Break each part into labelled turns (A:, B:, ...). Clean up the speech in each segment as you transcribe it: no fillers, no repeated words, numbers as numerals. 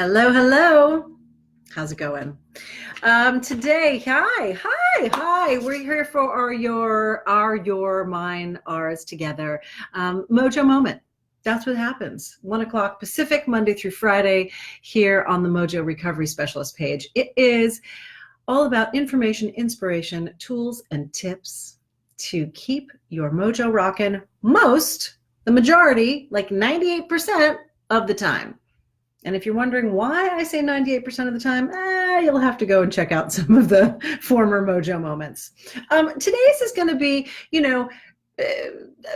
A: Hello, hello. How's it going? Today, hi. We're here for your, mine, ours together. Mojo Moment. That's what happens. 1 o'clock Pacific, Monday through Friday, here on the Mojo Recovery Specialist page. It is all about information, inspiration, tools, and tips to keep your mojo rocking the majority, like 98% of the time. And if you're wondering why I say 98% of the time, you'll have to go and check out some of the former Mojo moments. Today's is going to be,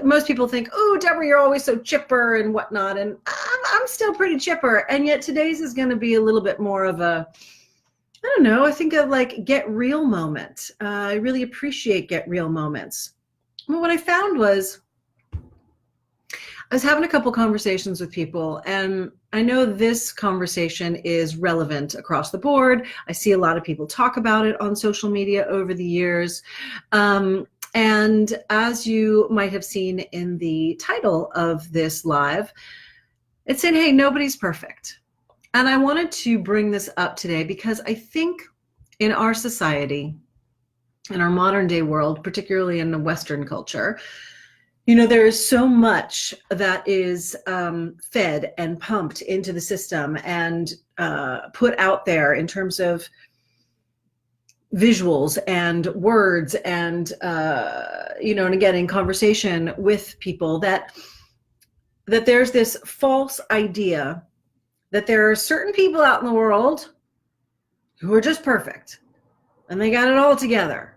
A: most people think, oh, Deborah, you're always so chipper and whatnot. And I'm still pretty chipper. And yet today's is going to be a little bit more of a, I don't know, I think of like get real moment. I really appreciate get real moments. Well, what I found was I was having a couple conversations with people, and I know this conversation is relevant across the board. I see a lot of people talk about it on social media over the years. And as you might have seen in the title of this live, it said, hey, nobody's perfect. And I wanted to bring this up today because I think in our society, in our modern day world, particularly in the Western culture, there is so much that is fed and pumped into the system and put out there in terms of visuals and words and, and again, in conversation with people that there's this false idea that there are certain people out in the world who are just perfect and they got it all together.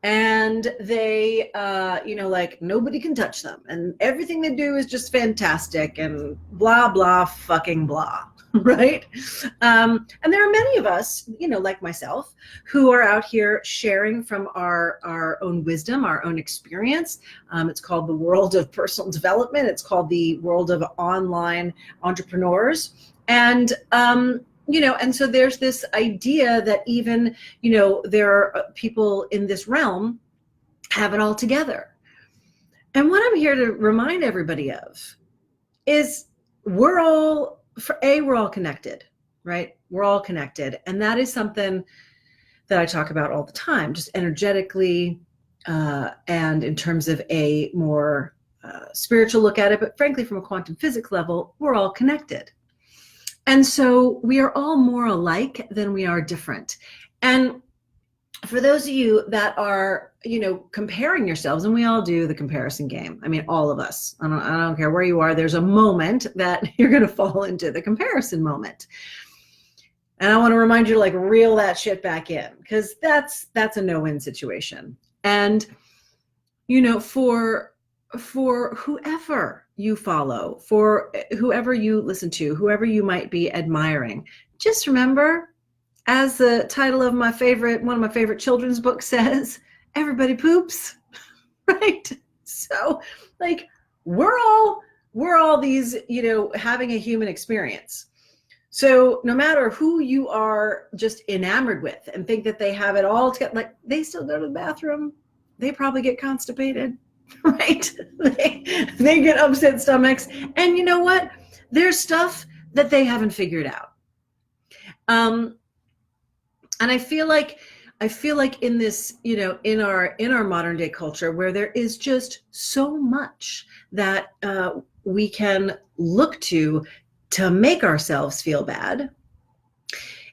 A: And they, like nobody can touch them and everything they do is just fantastic and blah, blah, fucking blah, right? And there are many of us, like myself, who are out here sharing from our own wisdom, our own experience. It's called the world of personal development. It's called the world of online entrepreneurs. And, and so there's this idea that even, there are people in this realm have it all together. And what I'm here to remind everybody of is we're all connected, right? We're all connected. And that is something that I talk about all the time, just energetically and in terms of a more spiritual look at it. But frankly, from a quantum physics level, we're all connected. And so we are all more alike than we are different. And for those of you that are, comparing yourselves, and we all do the comparison game. I mean, all of us, I don't care where you are, there's a moment that you're going to fall into the comparison moment. And I want to remind you to like reel that shit back in, because that's a no-win situation. And, for whoever you follow, for whoever you listen to, whoever you might be admiring, just remember, as the title of one of my favorite children's books says, everybody poops, right? So like we're all these, having a human experience. So no matter who you are just enamored with and think that they have it all together, like they still go to the bathroom, they probably get constipated, right? They get upset stomachs. And you know what? There's stuff that they haven't figured out. And I feel like in this, in our modern day culture where there is just so much that we can look to make ourselves feel bad,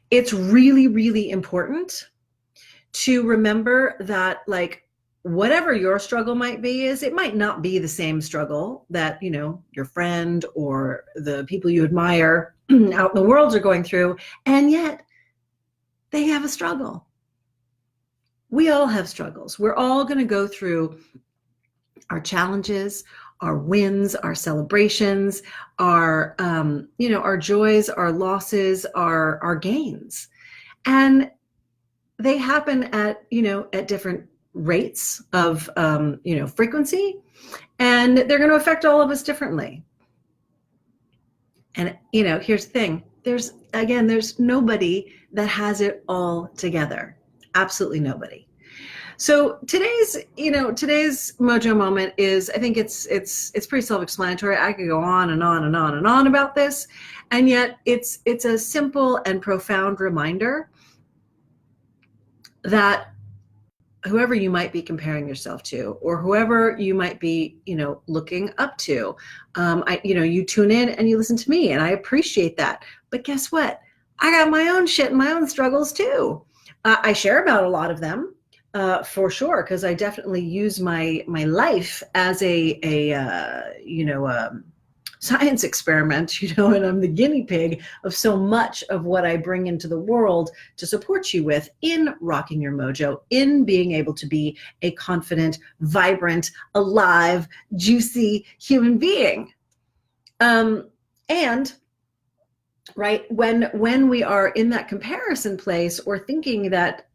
A: it's really, really important to remember that like whatever your struggle might be it might not be the same struggle that, your friend or the people you admire out in the world are going through. And yet they have a struggle. We all have struggles. We're all going to go through our challenges, our wins, our celebrations, our, our joys, our losses, our gains. And they happen at, at different rates of, frequency, and they're going to affect all of us differently. And, here's the thing. There's nobody that has it all together. Absolutely nobody. So today's Mojo moment is, I think it's pretty self-explanatory. I could go on and on and on and on about this. And yet it's a simple and profound reminder that whoever you might be comparing yourself to, or whoever you might be, looking up to, you tune in and you listen to me, and I appreciate that. But guess what? I got my own shit and my own struggles too. I share about a lot of them, for sure, because I definitely use my life as a science experiment, and I'm the guinea pig of so much of what I bring into the world to support you with in rocking your mojo, in being able to be a confident, vibrant, alive, juicy human being. And right, when we are in that comparison place, or thinking that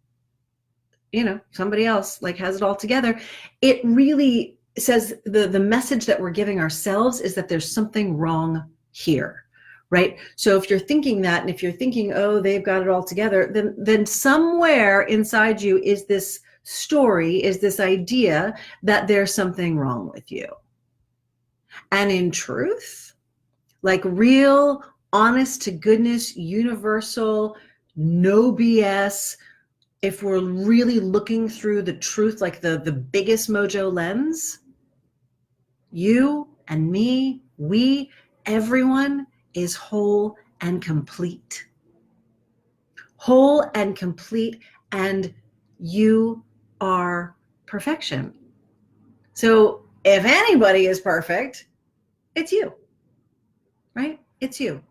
A: somebody else like has it all together, it really says the message that we're giving ourselves is that there's something wrong here, right? So if you're thinking that, and if you're thinking, oh, they've got it all together, then somewhere inside you is this story, is this idea that there's something wrong with you. And in truth, like real, honest to goodness, universal, no BS, if we're really looking through the truth, like the biggest mojo lens, you and me, we, everyone is whole and complete. Whole and complete, and you are perfection. So if anybody is perfect, it's you, right? It's you.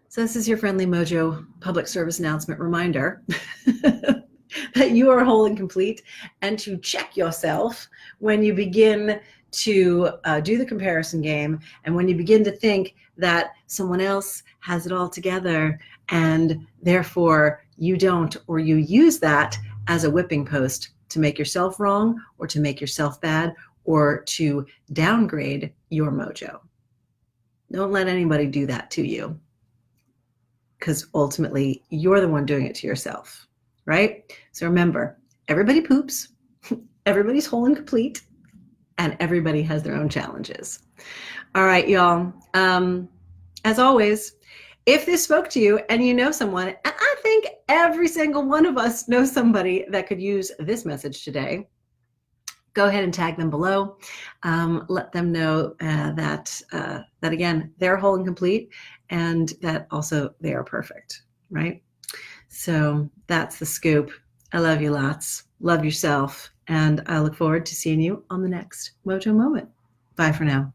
A: So this is your friendly Mojo public service announcement reminder that you are whole and complete, and to check yourself when you begin to do the comparison game, and when you begin to think that someone else has it all together and therefore you don't, or you use that as a whipping post to make yourself wrong, or to make yourself bad, or to downgrade your mojo. Don't let anybody do that to you, because ultimately you're the one doing it to yourself, right? So remember, everybody poops, everybody's whole and complete, and everybody has their own challenges. All right, y'all. As always, if this spoke to you and you know someone, and I think every single one of us knows somebody that could use this message today, go ahead and tag them below. Let them know that again, they're whole and complete, and that also they are perfect, right? So that's the scoop. I love you lots. Love yourself. And I look forward to seeing you on the next Mojo Moment. Bye for now.